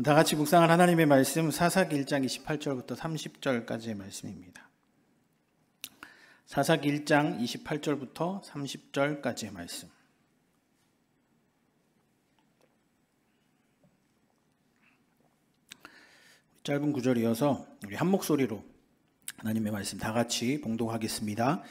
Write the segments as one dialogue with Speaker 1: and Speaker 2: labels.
Speaker 1: 다 같이 묵상할 하나님의 말씀 사사기 1장 28절부터 30절까지의 말씀입니다. 사사기 1장 28절부터 30절까지의 말씀. 짧은 구절이어서 우리 한 목소리로 하나님의 말씀 다 같이 봉독하겠습니다.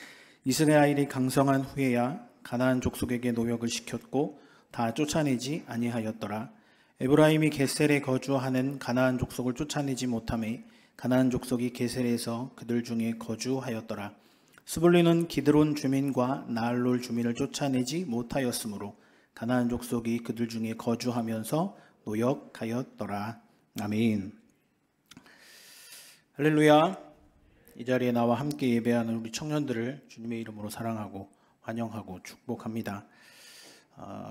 Speaker 1: 이스라엘이 강성한 후에야 가나안 족속에게 노역을 시켰고 다 쫓아내지 아니하였더라. 에브라임이 게셀에 거주하는 가나안 족속을 쫓아내지 못하매 가나안 족속이 게셀에서 그들 중에 거주하였더라. 스불리는 기드론 주민과 나알롤 주민을 쫓아내지 못하였으므로 가나안 족속이 그들 중에 거주하면서 노역하였더라. 아멘. 할렐루야. 이 자리에 나와 함께 예배하는 우리 청년들을 주님의 이름으로 사랑하고 환영하고 축복합니다.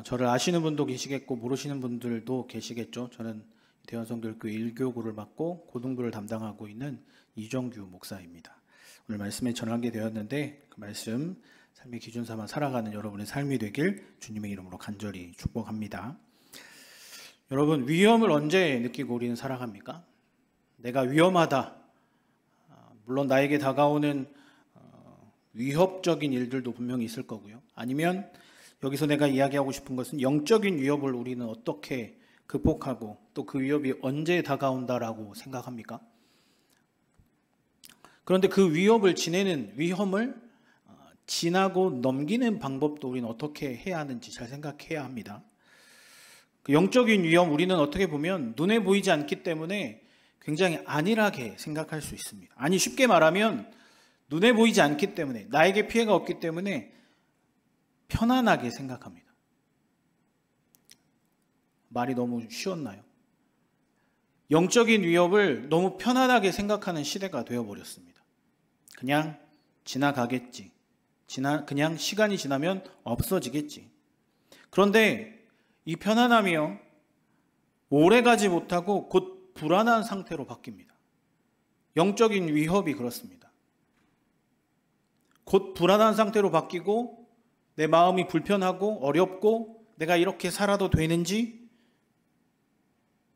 Speaker 1: 저를 아시는 분도 계시겠고 모르시는 분들도 계시겠죠. 저는 대원성교회 1교구를 맡고 고등부를 담당하고 있는 이정규 목사입니다. 오늘 말씀에 전하게 되었는데 그 말씀 삶의 기준 삼아 살아가는 여러분의 삶이 되길 주님의 이름으로 간절히 축복합니다. 여러분, 위험을 언제 느끼고 우리는 살아갑니까? 내가 위험하다. 물론 나에게 다가오는 위협적인 일들도 분명히 있을 거고요. 아니면 여기서 내가 이야기하고 싶은 것은 영적인 위협을 우리는 어떻게 극복하고 또 그 위협이 언제 다가온다라고 생각합니까? 그런데 그 위협을 지내는 위험을 지나고 넘기는 방법도 우리는 어떻게 해야 하는지 잘 생각해야 합니다. 그 영적인 위험 우리는 어떻게 보면 눈에 보이지 않기 때문에 굉장히 안일하게 생각할 수 있습니다. 아니 쉽게 말하면 눈에 보이지 않기 때문에 나에게 피해가 없기 때문에 편안하게 생각합니다. 말이 너무 쉬웠나요? 영적인 위협을 너무 편안하게 생각하는 시대가 되어버렸습니다. 그냥 지나가겠지. 그냥 시간이 지나면 없어지겠지. 그런데 이 편안함이요, 오래가지 못하고 곧 불안한 상태로 바뀝니다. 영적인 위협이 그렇습니다. 곧 불안한 상태로 바뀌고 내 마음이 불편하고 어렵고 내가 이렇게 살아도 되는지.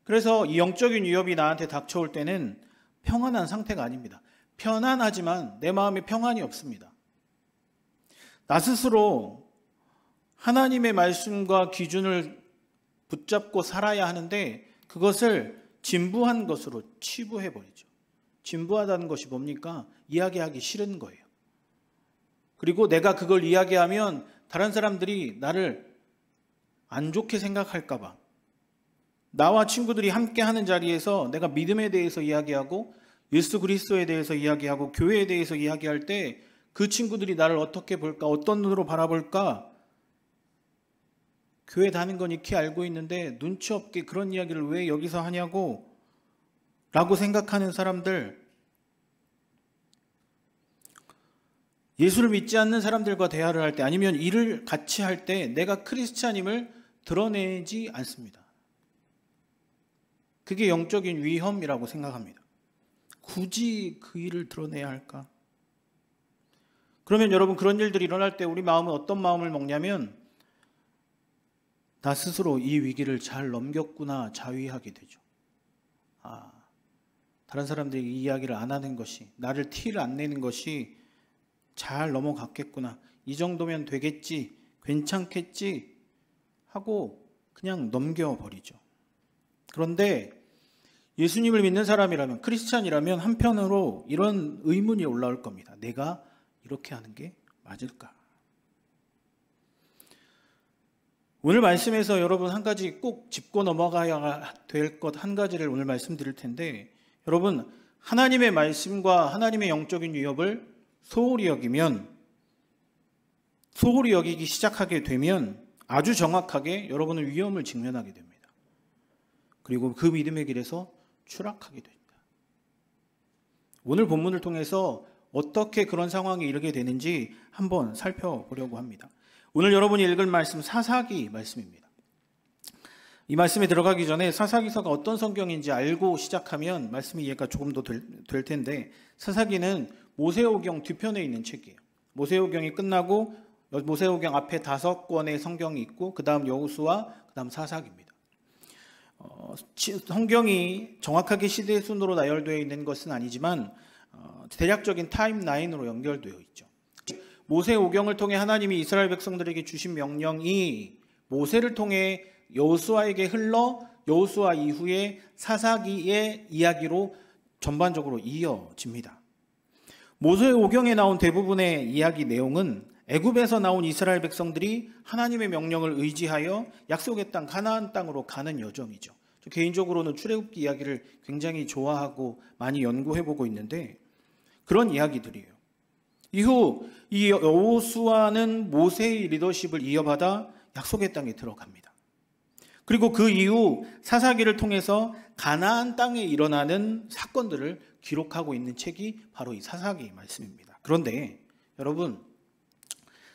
Speaker 1: 그래서 이 영적인 위협이 나한테 닥쳐올 때는 평안한 상태가 아닙니다. 편안하지만 내 마음에 평안이 없습니다. 나 스스로 하나님의 말씀과 기준을 붙잡고 살아야 하는데 그것을 진부한 것으로 치부해버리죠. 진부하다는 것이 뭡니까? 이야기하기 싫은 거예요. 그리고 내가 그걸 이야기하면 다른 사람들이 나를 안 좋게 생각할까 봐, 나와 친구들이 함께 하는 자리에서 내가 믿음에 대해서 이야기하고 예수 그리스도에 대해서 이야기하고 교회에 대해서 이야기할 때 그 친구들이 나를 어떻게 볼까, 어떤 눈으로 바라볼까. 교회 다닌 건 익히 알고 있는데 눈치 없게 그런 이야기를 왜 여기서 하냐고 라고 생각하는 사람들, 예수를 믿지 않는 사람들과 대화를 할 때 아니면 일을 같이 할 때 내가 크리스찬임을 드러내지 않습니다. 그게 영적인 위험이라고 생각합니다. 굳이 그 일을 드러내야 할까? 그러면 여러분, 그런 일들이 일어날 때 우리 마음은 어떤 마음을 먹냐면 나 스스로 이 위기를 잘 넘겼구나 자위하게 되죠. 다른 사람들이 이 이야기를 안 하는 것이, 나를 티를 안 내는 것이 잘 넘어갔겠구나. 이 정도면 되겠지, 괜찮겠지 하고 그냥 넘겨버리죠. 그런데 예수님을 믿는 사람이라면, 크리스찬이라면 한편으로 이런 의문이 올라올 겁니다. 내가 이렇게 하는 게 맞을까? 오늘 말씀에서 여러분 한 가지 꼭 짚고 넘어가야 될 것 한 가지를 오늘 말씀드릴 텐데, 여러분 하나님의 말씀과 하나님의 영적인 위협을 소홀히 여기기 시작하게 되면 아주 정확하게 여러분은 위험을 직면하게 됩니다. 그리고 그 믿음의 길에서 추락하게 됩니다. 오늘 본문을 통해서 어떻게 그런 상황에 이르게 되는지 한번 살펴보려고 합니다. 오늘 여러분이 읽을 말씀 사사기 말씀입니다. 이 말씀에 들어가기 전에 사사기서가 어떤 성경인지 알고 시작하면 말씀이 이해가 조금 더 될 텐데, 사사기는 모세오경 뒤편에 있는 책이에요. 모세오경이 끝나고 모세오경 앞에 5권의 성경이 있고 그 다음 여호수아, 그 다음 사사기입니다. 성경이 정확하게 시대 순으로 나열되어 있는 것은 아니지만 대략적인 타임라인으로 연결되어 있죠. 모세오경을 통해 하나님이 이스라엘 백성들에게 주신 명령이 모세를 통해 여호수아에게 흘러 여호수아 이후에 사사기의 이야기로 전반적으로 이어집니다. 모세오경에 나온 대부분의 이야기 내용은 애굽에서 나온 이스라엘 백성들이 하나님의 명령을 의지하여 약속의 땅 가나안 땅으로 가는 여정이죠. 개인적으로는 출애굽기 이야기를 굉장히 좋아하고 많이 연구해보고 있는데 그런 이야기들이에요. 이후 이 여호수아는 모세의 리더십을 이어받아 약속의 땅에 들어갑니다. 그리고 그 이후 사사기를 통해서 가나안 땅에 일어나는 사건들을 기록하고 있는 책이 바로 이 사사기 말씀입니다. 그런데 여러분,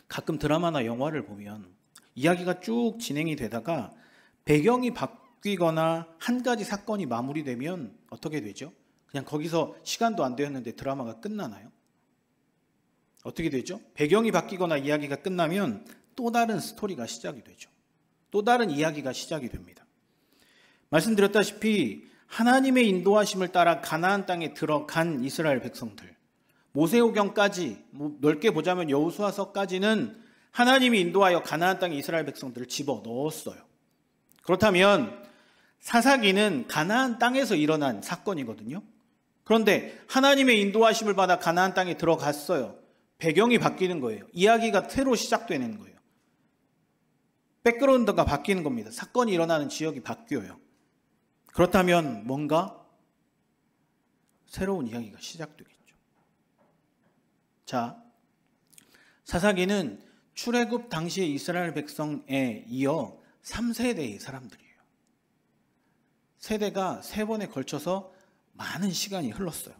Speaker 1: 가끔 드라마나 영화를 보면 이야기가 쭉 진행이 되다가 배경이 바뀌거나 한 가지 사건이 마무리되면 어떻게 되죠? 그냥 거기서 시간도 안 되었는데 드라마가 끝나나요? 어떻게 되죠? 배경이 바뀌거나 이야기가 끝나면 또 다른 스토리가 시작이 되죠. 또 다른 이야기가 시작이 됩니다. 말씀드렸다시피 하나님의 인도하심을 따라 가나안 땅에 들어간 이스라엘 백성들, 모세오경까지 넓게 보자면 여호수아서까지는 하나님이 인도하여 가나안 땅에 이스라엘 백성들을 집어넣었어요. 그렇다면 사사기는 가나안 땅에서 일어난 사건이거든요. 그런데 하나님의 인도하심을 받아 가나안 땅에 들어갔어요. 배경이 바뀌는 거예요. 이야기가 새로 시작되는 거예요. 백그라운드가 바뀌는 겁니다. 사건이 일어나는 지역이 바뀌어요. 그렇다면 뭔가 새로운 이야기가 시작되겠죠. 자, 사사기는 출애굽 당시의 이스라엘 백성에 이어 3세대의 사람들이에요. 세대가 3번에 걸쳐서 많은 시간이 흘렀어요.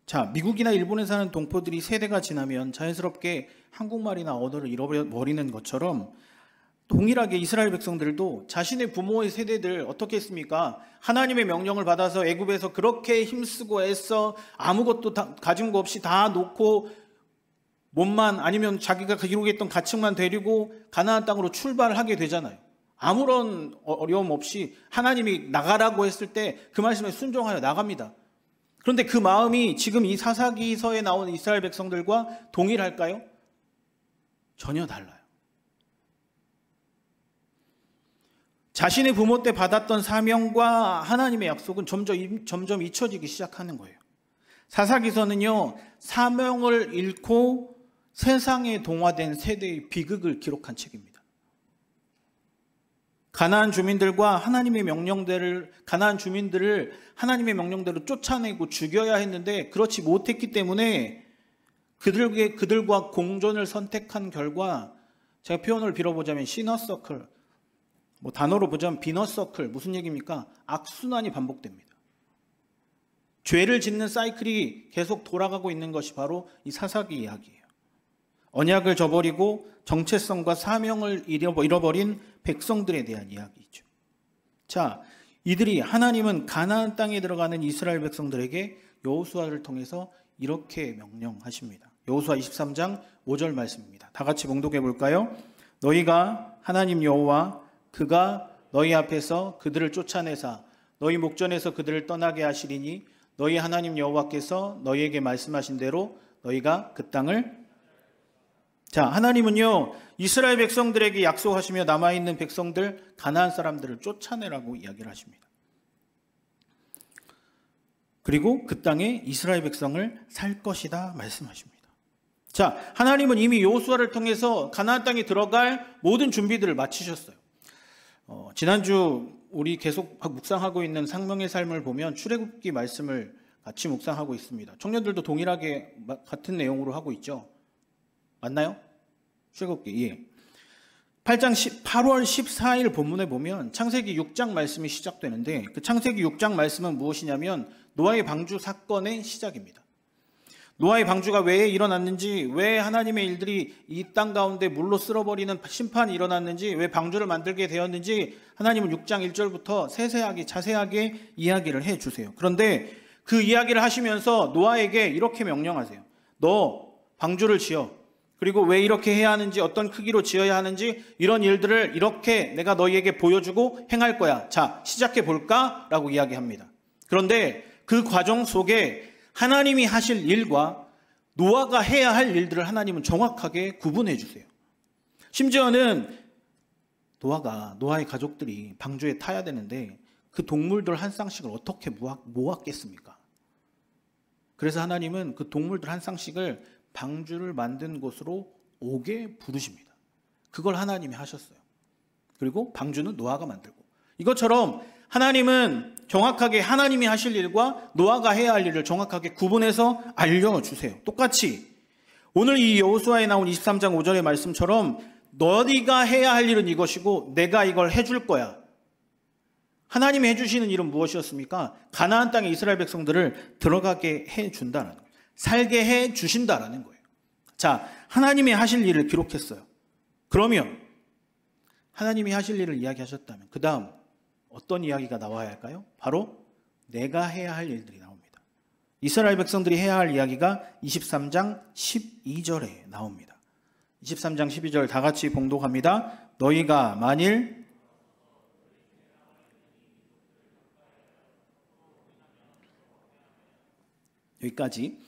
Speaker 1: 자, 미국이나 일본에 사는 동포들이 세대가 지나면 자연스럽게 한국말이나 언어를 잃어버리는 것처럼 동일하게 이스라엘 백성들도 자신의 부모의 세대들 어떻게 했습니까? 하나님의 명령을 받아서 애굽에서 그렇게 힘쓰고 애써 아무것도 가진 거 없이 다 놓고 몸만 아니면 자기가 기록했던 가축만 데리고 가나안 땅으로 출발하게 되잖아요. 아무런 어려움 없이 하나님이 나가라고 했을 때 그 말씀에 순종하여 나갑니다. 그런데 그 마음이 지금 이 사사기서에 나온 이스라엘 백성들과 동일할까요? 전혀 달라요. 자신의 부모 때 받았던 사명과 하나님의 약속은 점점 잊혀지기 시작하는 거예요. 사사기서는요, 사명을 잃고 세상에 동화된 세대의 비극을 기록한 책입니다. 가나안 주민들과 하나님의 명령대로 가나안 주민들을 하나님의 명령대로 쫓아내고 죽여야 했는데 그렇지 못했기 때문에 그들과 공존을 선택한 결과, 제가 표현을 빌어보자면 시너서클, 단어로 보자면 비너서클, 무슨 얘기입니까? 악순환이 반복됩니다. 죄를 짓는 사이클이 계속 돌아가고 있는 것이 바로 이 사사기 이야기예요. 언약을 저버리고 정체성과 사명을 잃어버린 백성들에 대한 이야기죠. 자, 이들이 하나님은 가나안 땅에 들어가는 이스라엘 백성들에게 여호수아를 통해서 이렇게 명령하십니다. 여호수아 23장 5절 말씀입니다. 다 같이 봉독해 볼까요? 너희가 하나님 여호와 그가 너희 앞에서 그들을 쫓아내사 너희 목전에서 그들을 떠나게 하시리니 너희 하나님 여호와께서 너희에게 말씀하신 대로 너희가 그 땅을. 자, 하나님은요 이스라엘 백성들에게 약속하시며 남아있는 백성들 가나안 사람들을 쫓아내라고 이야기를 하십니다. 그리고 그 땅에 이스라엘 백성을 살 것이다 말씀하십니다. 자, 하나님은 이미 여호수아를 통해서 가나안 땅에 들어갈 모든 준비들을 마치셨어요. 지난주 우리 계속 묵상하고 있는 생명의 삶을 보면 출애굽기 말씀을 같이 묵상하고 있습니다. 청년들도 동일하게 같은 내용으로 하고 있죠. 맞나요? 출애굽기. 예. 8장 8월 14일 본문에 보면 창세기 6장 말씀이 시작되는데 그 창세기 6장 말씀은 무엇이냐면 노아의 방주 사건의 시작입니다. 노아의 방주가 왜 일어났는지, 왜 하나님의 일들이 이 땅 가운데 물로 쓸어버리는 심판이 일어났는지, 왜 방주를 만들게 되었는지 하나님은 6장 1절부터 세세하게 자세하게 이야기를 해주세요. 그런데 그 이야기를 하시면서 노아에게 이렇게 명령하세요. 너 방주를 지어 그리고 왜 이렇게 해야 하는지, 어떤 크기로 지어야 하는지, 이런 일들을 이렇게 내가 너희에게 보여주고 행할 거야. 자, 시작해 볼까? 라고 이야기합니다. 그런데 그 과정 속에 하나님이 하실 일과 노아가 해야 할 일들을 하나님은 정확하게 구분해 주세요. 심지어는 노아의 가족들이 방주에 타야 되는데 그 동물들 한 쌍씩을 어떻게 모았겠습니까? 그래서 하나님은 그 동물들 한 쌍씩을 방주를 만든 곳으로 오게 부르십니다. 그걸 하나님이 하셨어요. 그리고 방주는 노아가 만들고. 이것처럼 하나님은 정확하게 하나님이 하실 일과 노아가 해야 할 일을 정확하게 구분해서 알려주세요. 똑같이 오늘 이 여호수아에 나온 23장 5절의 말씀처럼 너희가 해야 할 일은 이것이고 내가 이걸 해줄 거야. 하나님이 해주시는 일은 무엇이었습니까? 가나안 땅에 이스라엘 백성들을 들어가게 해준다는 거예요. 살게 해주신다라는 거예요. 자, 하나님이 하실 일을 기록했어요. 그러면 하나님이 하실 일을 이야기하셨다면 그 다음 어떤 이야기가 나와야 할까요? 바로 내가 해야 할 일들이 나옵니다. 이스라엘 백성들이 해야 할 이야기가 23장 12절에 나옵니다. 23장 12절 다 같이 봉독합니다. 너희가 만일 여기까지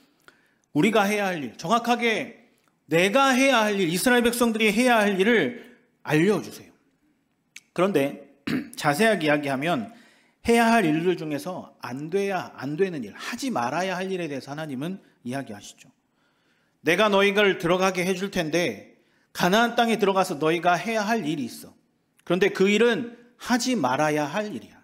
Speaker 1: 우리가 해야 할 일, 정확하게 내가 해야 할 일, 이스라엘 백성들이 해야 할 일을 알려주세요. 그런데 자세하게 이야기하면 해야 할 일들 중에서 안 되는 일, 하지 말아야 할 일에 대해서 하나님은 이야기하시죠. 내가 너희를 들어가게 해줄 텐데 가나안 땅에 들어가서 너희가 해야 할 일이 있어. 그런데 그 일은 하지 말아야 할 일이야.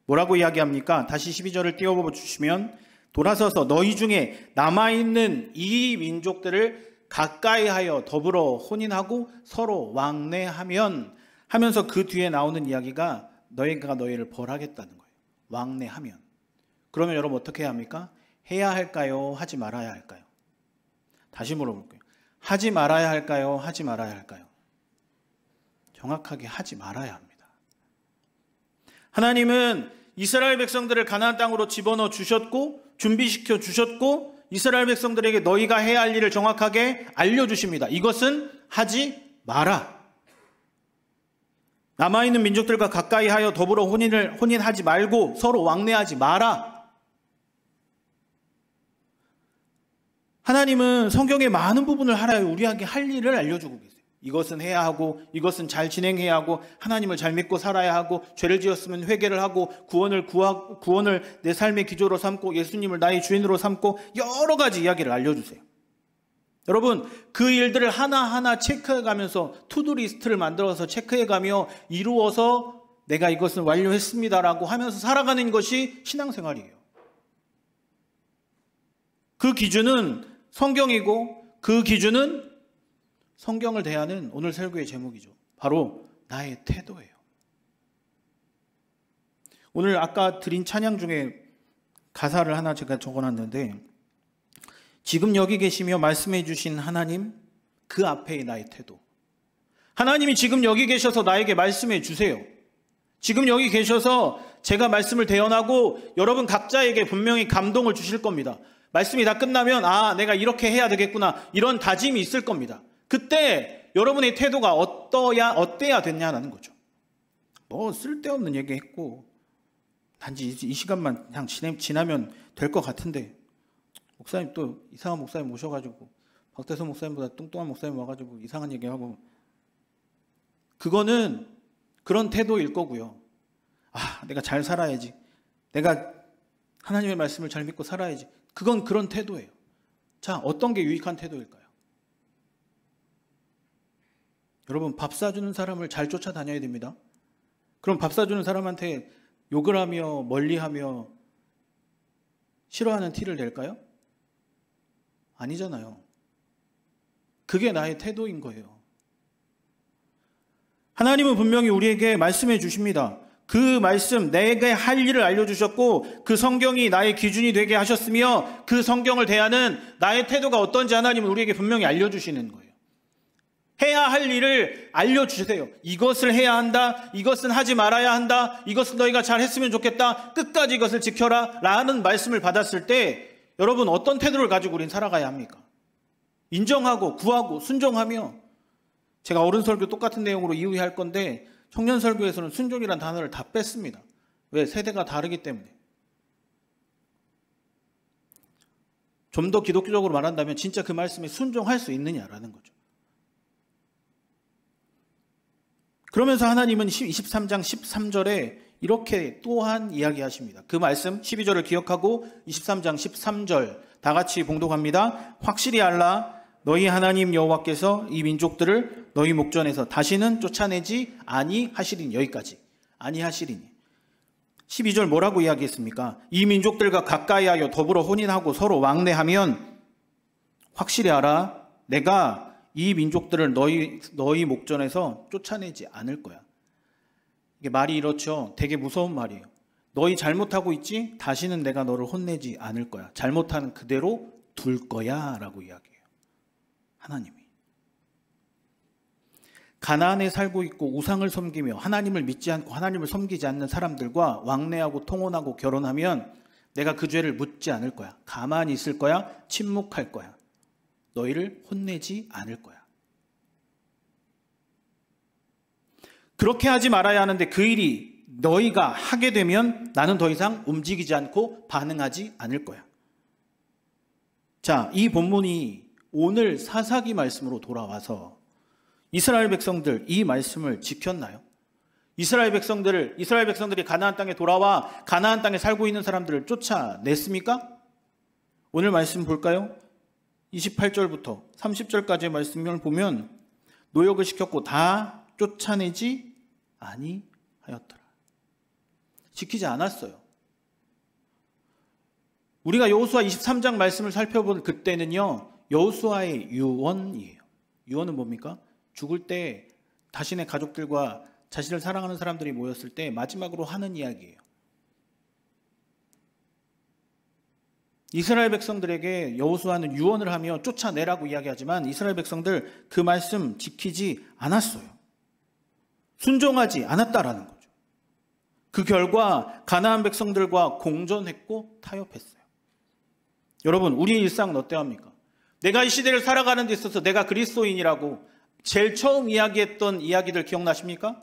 Speaker 1: 뭐라고 이야기합니까? 다시 12절을 띄워보 주시면 돌아서서 너희 중에 남아있는 이 민족들을 가까이 하여 더불어 혼인하고 서로 왕래하면 하면서 그 뒤에 나오는 이야기가 너희가 너희를 벌하겠다는 거예요. 왕래하면. 그러면 여러분 어떻게 해야 합니까? 해야 할까요? 하지 말아야 할까요? 다시 물어볼게요. 하지 말아야 할까요? 하지 말아야 할까요? 정확하게 하지 말아야 합니다. 하나님은 이스라엘 백성들을 가나안 땅으로 집어넣어 주셨고 준비시켜 주셨고 이스라엘 백성들에게 너희가 해야 할 일을 정확하게 알려주십니다. 이것은 하지 마라. 남아있는 민족들과 가까이 하여 더불어 혼인하지 말고 서로 왕래하지 마라. 하나님은 성경의 많은 부분을 하나요 우리에게 할 일을 알려주고 계세요. 이것은 해야 하고 이것은 잘 진행해야 하고 하나님을 잘 믿고 살아야 하고 죄를 지었으면 회개를 하고 구원을 내 삶의 기조로 삼고 예수님을 나의 주인으로 삼고 여러 가지 이야기를 알려주세요. 여러분 그 일들을 하나하나 체크해가면서 투두리스트를 만들어서 체크해가며 이루어서 내가 이것을 완료했습니다라고 하면서 살아가는 것이 신앙생활이에요. 그 기준은 성경이고 그 기준은 성경을 대하는 오늘 설교의 제목이죠. 바로 나의 태도예요. 오늘 아까 드린 찬양 중에 가사를 하나 제가 적어놨는데 지금 여기 계시며 말씀해 주신 하나님 그 앞에 나의 태도. 하나님이 지금 여기 계셔서 나에게 말씀해 주세요. 지금 여기 계셔서 제가 말씀을 대언하고 여러분 각자에게 분명히 감동을 주실 겁니다. 말씀이 다 끝나면 내가 이렇게 해야 되겠구나 이런 다짐이 있을 겁니다. 그때 여러분의 태도가 어때야 됐냐는 거죠. 뭐 쓸데없는 얘기했고 단지 이 시간만 그냥 지나면 될 것 같은데 목사님 또 이상한 목사님 모셔가지고 박대선 목사님보다 뚱뚱한 목사님 와가지고 이상한 얘기하고 그거는 그런 태도일 거고요. 내가 잘 살아야지. 내가 하나님의 말씀을 잘 믿고 살아야지. 그건 그런 태도예요. 자, 어떤 게 유익한 태도일까요? 여러분 밥 사주는 사람을 잘 쫓아다녀야 됩니다. 그럼 밥 사주는 사람한테 욕을 하며 멀리하며 싫어하는 티를 낼까요? 아니잖아요. 그게 나의 태도인 거예요. 하나님은 분명히 우리에게 말씀해 주십니다. 그 말씀, 내게 할 일을 알려주셨고 그 성경이 나의 기준이 되게 하셨으며 그 성경을 대하는 나의 태도가 어떤지 하나님은 우리에게 분명히 알려주시는 거예요. 해야 할 일을 알려주세요. 이것을 해야 한다. 이것은 하지 말아야 한다. 이것은 너희가 잘했으면 좋겠다. 끝까지 이것을 지켜라. 라는 말씀을 받았을 때 여러분 어떤 태도를 가지고 우리는 살아가야 합니까? 인정하고 구하고 순종하며, 제가 어른 설교 똑같은 내용으로 이후에 할 건데 청년 설교에서는 순종이란 단어를 다 뺐습니다. 왜? 세대가 다르기 때문에. 좀 더 기독교적으로 말한다면 진짜 그 말씀에 순종할 수 있느냐라는 거죠. 그러면서 하나님은 23장 13절에 이렇게 또한 이야기하십니다. 그 말씀 12절을 기억하고 23장 13절 다 같이 봉독합니다. 확실히 알라, 너희 하나님 여호와께서 이 민족들을 너희 목전에서 다시는 쫓아내지 아니하시리니. 여기까지. 아니하시리니. 12절 뭐라고 이야기했습니까? 이 민족들과 가까이하여 더불어 혼인하고 서로 왕래하면 확실히 알아, 내가 이 민족들을 너희 목전에서 쫓아내지 않을 거야. 이게 말이 이렇죠. 되게 무서운 말이에요. 너희 잘못하고 있지? 다시는 내가 너를 혼내지 않을 거야. 잘못하는 그대로 둘 거야 라고 이야기해요. 하나님이. 가나안에 살고 있고 우상을 섬기며 하나님을 믿지 않고 하나님을 섬기지 않는 사람들과 왕래하고 통혼하고 결혼하면 내가 그 죄를 묻지 않을 거야. 가만히 있을 거야. 침묵할 거야. 너희를 혼내지 않을 거야. 그렇게 하지 말아야 하는데 그 일이 너희가 하게 되면 나는 더 이상 움직이지 않고 반응하지 않을 거야. 자, 이 본문이 오늘 사사기 말씀으로 돌아와서 이스라엘 백성들 이 말씀을 지켰나요? 이스라엘 백성들이 가나안 땅에 돌아와 가나안 땅에 살고 있는 사람들을 쫓아냈습니까? 오늘 말씀 볼까요? 28절부터 30절까지의 말씀을 보면 노역을 시켰고 다 쫓아내지 아니하였더라. 지키지 않았어요. 우리가 여호수아 23장 말씀을 살펴본 그때는요, 여호수아의 유언이에요. 유언은 뭡니까? 죽을 때 자신의 가족들과 자신을 사랑하는 사람들이 모였을 때 마지막으로 하는 이야기예요. 이스라엘 백성들에게 여호수아는 유언을 하며 쫓아내라고 이야기하지만 이스라엘 백성들 그 말씀 지키지 않았어요. 순종하지 않았다라는 거죠. 그 결과 가나안 백성들과 공존했고 타협했어요. 여러분, 우리의 일상은 어떠합니까? 내가 이 시대를 살아가는 데 있어서 내가 그리스도인이라고 제일 처음 이야기했던 이야기들 기억나십니까?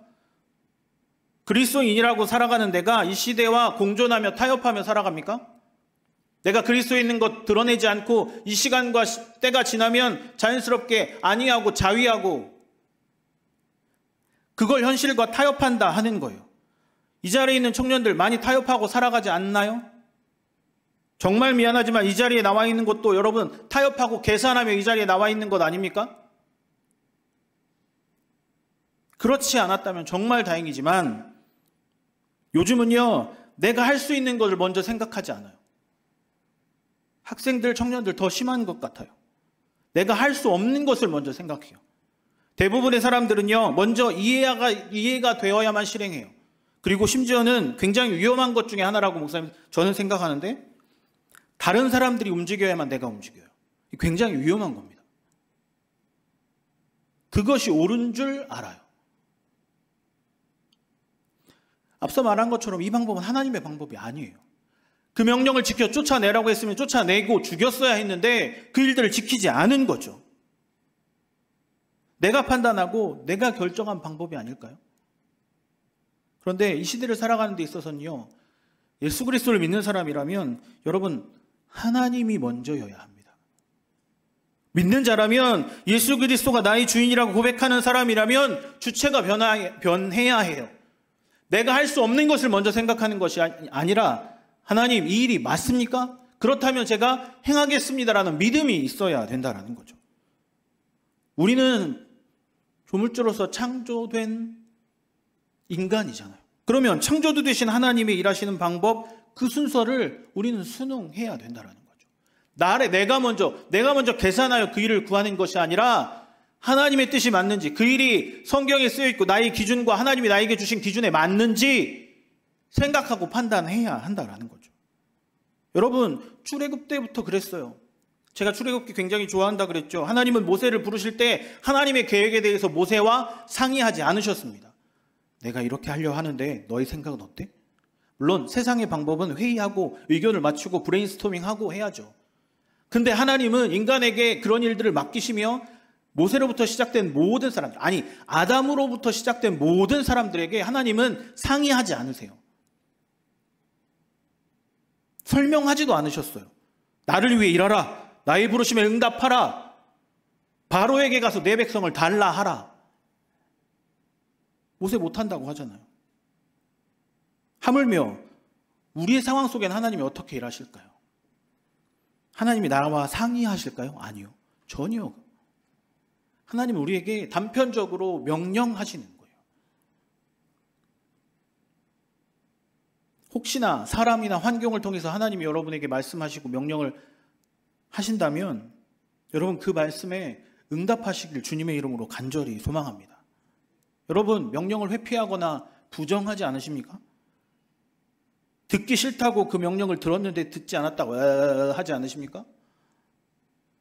Speaker 1: 그리스도인이라고 살아가는 내가 이 시대와 공존하며 타협하며 살아갑니까? 내가 그리스도인인 것 드러내지 않고 이 시간과 때가 지나면 자연스럽게 아니하고 자위하고 그걸 현실과 타협한다 하는 거예요. 이 자리에 있는 청년들 많이 타협하고 살아가지 않나요? 정말 미안하지만 이 자리에 나와 있는 것도 여러분 타협하고 계산하며 이 자리에 나와 있는 것 아닙니까? 그렇지 않았다면 정말 다행이지만 요즘은요, 내가 할 수 있는 것을 먼저 생각하지 않아요. 학생들, 청년들 더 심한 것 같아요. 내가 할 수 없는 것을 먼저 생각해요. 대부분의 사람들은요, 먼저 이해가 되어야만 실행해요. 그리고 심지어는 굉장히 위험한 것 중에 하나라고 목사님 저는 생각하는데, 다른 사람들이 움직여야만 내가 움직여요. 굉장히 위험한 겁니다. 그것이 옳은 줄 알아요. 앞서 말한 것처럼 이 방법은 하나님의 방법이 아니에요. 그 명령을 지켜 쫓아내라고 했으면 쫓아내고 죽였어야 했는데 그 일들을 지키지 않은 거죠. 내가 판단하고 내가 결정한 방법이 아닐까요? 그런데 이 시대를 살아가는 데 있어서는요, 예수 그리스도를 믿는 사람이라면 여러분 하나님이 먼저여야 합니다. 믿는 자라면, 예수 그리스도가 나의 주인이라고 고백하는 사람이라면 주체가 변해야 해요. 내가 할 수 없는 것을 먼저 생각하는 것이 아니라 하나님, 이 일이 맞습니까? 그렇다면 제가 행하겠습니다라는 믿음이 있어야 된다는 거죠. 우리는 조물주로서 창조된 인간이잖아요. 그러면 창조주 되신 하나님의 일하시는 방법, 그 순서를 우리는 순응해야 된다는 거죠. 내가 먼저 계산하여 그 일을 구하는 것이 아니라 하나님의 뜻이 맞는지, 그 일이 성경에 쓰여 있고 나의 기준과 하나님이 나에게 주신 기준에 맞는지 생각하고 판단해야 한다는 거죠. 여러분, 출애굽 때부터 그랬어요. 제가 출애굽기 굉장히 좋아한다 그랬죠. 하나님은 모세를 부르실 때 하나님의 계획에 대해서 모세와 상의하지 않으셨습니다. 내가 이렇게 하려 하는데 너의 생각은 어때? 물론 세상의 방법은 회의하고 의견을 맞추고 브레인스토밍하고 해야죠. 근데 하나님은 인간에게 그런 일들을 맡기시며 모세로부터 시작된 모든 사람들, 아니 아담으로부터 시작된 모든 사람들에게 하나님은 상의하지 않으세요. 설명하지도 않으셨어요. 나를 위해 일하라. 나의 부르심에 응답하라. 바로에게 가서 내 백성을 달라 하라. 모세 못한다고 하잖아요. 하물며 우리의 상황 속엔 하나님이 어떻게 일하실까요? 하나님이 나와 상의하실까요? 아니요. 전혀. 하나님은 우리에게 단편적으로 명령하시는 거예요. 혹시나 사람이나 환경을 통해서 하나님이 여러분에게 말씀하시고 명령을 하신다면 여러분 그 말씀에 응답하시길 주님의 이름으로 간절히 소망합니다. 여러분 명령을 회피하거나 부정하지 않으십니까? 듣기 싫다고 그 명령을 들었는데 듣지 않았다고 하지 않으십니까?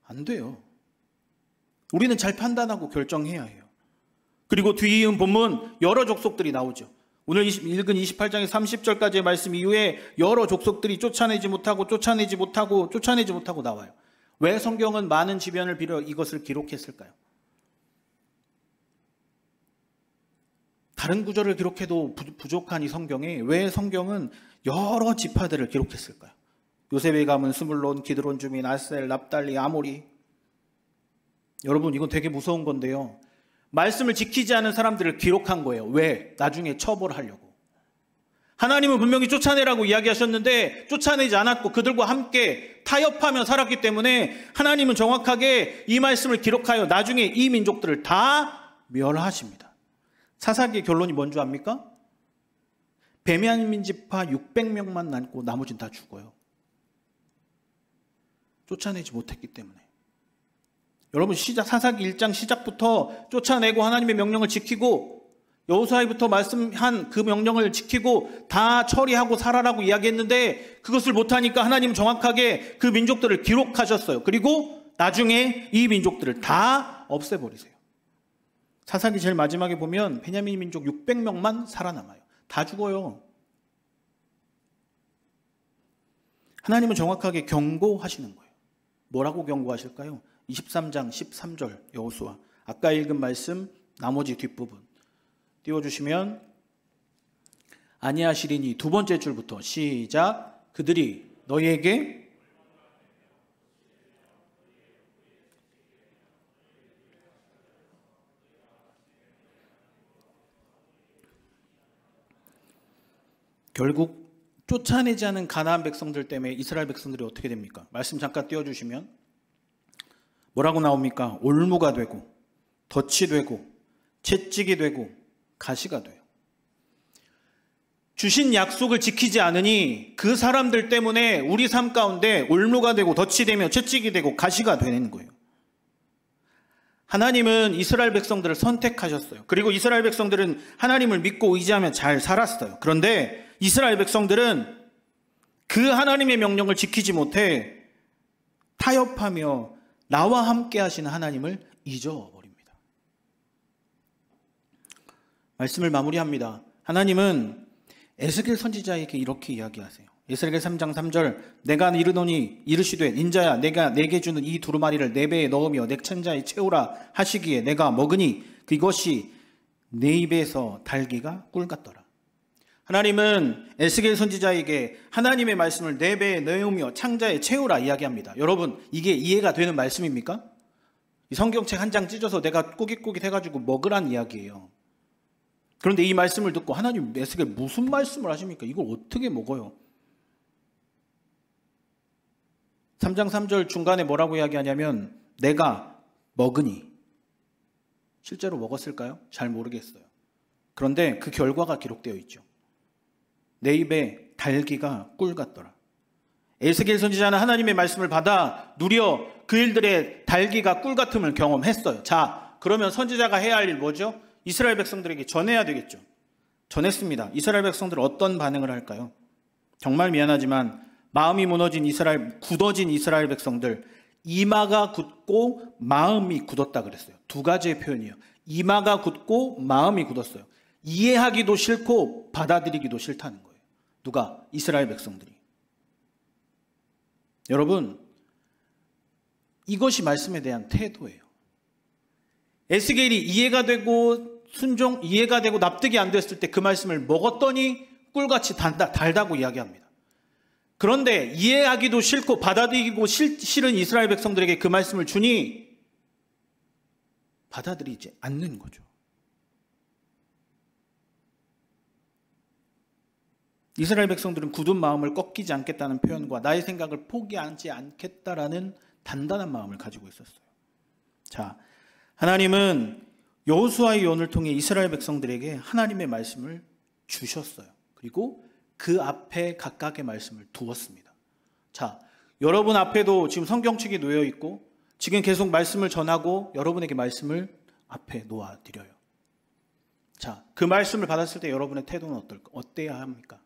Speaker 1: 안 돼요. 우리는 잘 판단하고 결정해야 해요. 그리고 뒤이은 본문 여러 족속들이 나오죠. 오늘 읽은 28장의 30절까지의 말씀 이후에 여러 족속들이 쫓아내지 못하고 나와요. 왜 성경은 많은 지변을 빌어 이것을 기록했을까요? 다른 구절을 기록해도 부족한 이 성경에 왜 성경은 여러 지파들을 기록했을까요? 요셉의 가문, 스물론, 기드론 주민, 아셀, 납달리, 아모리. 여러분 이건 되게 무서운 건데요. 말씀을 지키지 않은 사람들을 기록한 거예요. 왜? 나중에 처벌하려고. 하나님은 분명히 쫓아내라고 이야기하셨는데 쫓아내지 않았고 그들과 함께 타협하며 살았기 때문에 하나님은 정확하게 이 말씀을 기록하여 나중에 이 민족들을 다 멸하십니다. 사사기의 결론이 뭔지 압니까? 베냐민 지파 600명만 남고 나머지는 다 죽어요. 쫓아내지 못했기 때문에. 여러분 사사기 1장 시작부터 쫓아내고 하나님의 명령을 지키고 여호수아부터 말씀한 그 명령을 지키고 다 처리하고 살아라고 이야기했는데 그것을 못하니까 하나님은 정확하게 그 민족들을 기록하셨어요. 그리고 나중에 이 민족들을 다 없애버리세요. 사사기 제일 마지막에 보면 베냐민 민족 600명만 살아남아요. 다 죽어요. 하나님은 정확하게 경고하시는 거예요. 뭐라고 경고하실까요? 23장 13절 여호수아. 아까 읽은 말씀 나머지 뒷부분 띄워주시면 아니하시리니 두 번째 줄부터 시작. 그들이 너희에게 결국 쫓아내지 않은 가나안 백성들 때문에 이스라엘 백성들이 어떻게 됩니까? 말씀 잠깐 띄워주시면 뭐라고 나옵니까? 올무가 되고 덫이 되고 채찍이 되고 가시가 돼요. 주신 약속을 지키지 않으니 그 사람들 때문에 우리 삶 가운데 올무가 되고 덫이 되며 채찍이 되고 가시가 되는 거예요. 하나님은 이스라엘 백성들을 선택하셨어요. 그리고 이스라엘 백성들은 하나님을 믿고 의지하며 잘 살았어요. 그런데 이스라엘 백성들은 그 하나님의 명령을 지키지 못해 타협하며 나와 함께 하시는 하나님을 잊어버립니다. 말씀을 마무리합니다. 하나님은 에스겔 선지자에게 이렇게 이야기하세요. 에스겔 3장 3절 내가 이르노니 이르시되 인자야 내가 내게 주는 이 두루마리를 내 배에 넣으며 내 찬자에 채우라 하시기에 내가 먹으니 그것이 내 입에서 달기가 꿀 같더라. 하나님은 에스겔 선지자에게 하나님의 말씀을 내 배에 넣으며 창자에 채우라 이야기합니다. 여러분 이게 이해가 되는 말씀입니까? 이 성경책 한 장 찢어서 내가 꾸깃꾸깃 해가지고 먹으란 이야기예요. 그런데 이 말씀을 듣고 하나님 에스겔 무슨 말씀을 하십니까? 이걸 어떻게 먹어요? 3장 3절 중간에 뭐라고 이야기하냐면 내가 먹으니 실제로 먹었을까요? 잘 모르겠어요. 그런데 그 결과가 기록되어 있죠. 내 입에 달기가 꿀 같더라. 에스겔 선지자는 하나님의 말씀을 받아 누려 그 일들의 달기가 꿀 같음을 경험했어요. 자, 그러면 선지자가 해야 할 일 뭐죠? 이스라엘 백성들에게 전해야 되겠죠. 전했습니다. 이스라엘 백성들은 어떤 반응을 할까요? 정말 미안하지만 마음이 무너진 굳어진 이스라엘 백성들, 이마가 굳고 마음이 굳었다 그랬어요. 두 가지의 표현이에요. 이마가 굳고 마음이 굳었어요. 이해하기도 싫고 받아들이기도 싫다는 거예요. 누가? 이스라엘 백성들이. 여러분, 이것이 말씀에 대한 태도예요. 에스겔이 이해가 되고 이해가 되고 납득이 안 됐을 때 그 말씀을 먹었더니 꿀같이 달다고 이야기합니다. 그런데 이해하기도 싫고 받아들이기도 싫은 이스라엘 백성들에게 그 말씀을 주니 받아들이지 않는 거죠. 이스라엘 백성들은 굳은 마음을 꺾이지 않겠다는 표현과 나의 생각을 포기하지 않겠다라는 단단한 마음을 가지고 있었어요. 자, 하나님은 여호수아의 예언을 통해 이스라엘 백성들에게 하나님의 말씀을 주셨어요. 그리고 그 앞에 각각의 말씀을 두었습니다. 자, 여러분 앞에도 지금 성경책이 놓여 있고 지금 계속 말씀을 전하고 여러분에게 말씀을 앞에 놓아드려요. 자, 그 말씀을 받았을 때 여러분의 태도는 어때야 합니까?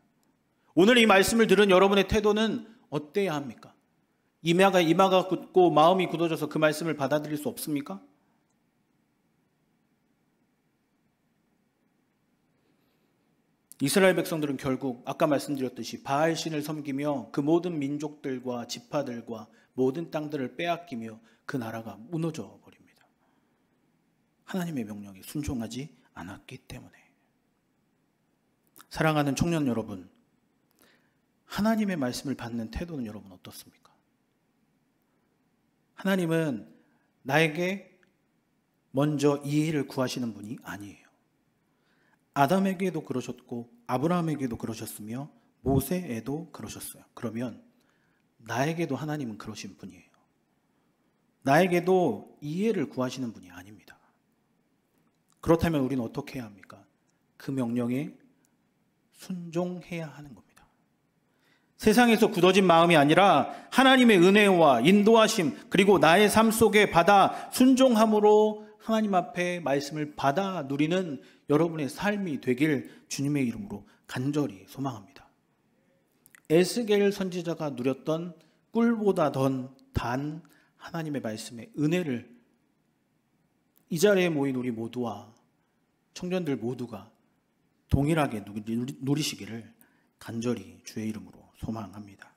Speaker 1: 오늘 이 말씀을 들은 여러분의 태도는 어때야 합니까? 이마가 굳고 마음이 굳어져서 그 말씀을 받아들일 수 없습니까? 이스라엘 백성들은 결국 아까 말씀드렸듯이 바알 신을 섬기며 그 모든 민족들과 지파들과 모든 땅들을 빼앗기며 그 나라가 무너져 버립니다. 하나님의 명령에 순종하지 않았기 때문에. 사랑하는 청년 여러분, 하나님의 말씀을 받는 태도는 여러분 어떻습니까? 하나님은 나에게 먼저 이해를 구하시는 분이 아니에요. 아담에게도 그러셨고 아브라함에게도 그러셨으며 모세에도 그러셨어요. 그러면 나에게도 하나님은 그러신 분이에요. 나에게도 이해를 구하시는 분이 아닙니다. 그렇다면 우리는 어떻게 해야 합니까? 그 명령에 순종해야 하는 겁니다. 세상에서 굳어진 마음이 아니라 하나님의 은혜와 인도하심 그리고 나의 삶 속에 받아 순종함으로 하나님 앞에 말씀을 받아 누리는 여러분의 삶이 되길 주님의 이름으로 간절히 소망합니다. 에스겔 선지자가 누렸던 꿀보다 더 단 하나님의 말씀의 은혜를 이 자리에 모인 우리 모두와 청년들 모두가 동일하게 누리시기를 간절히 주의 이름으로 소망합니다.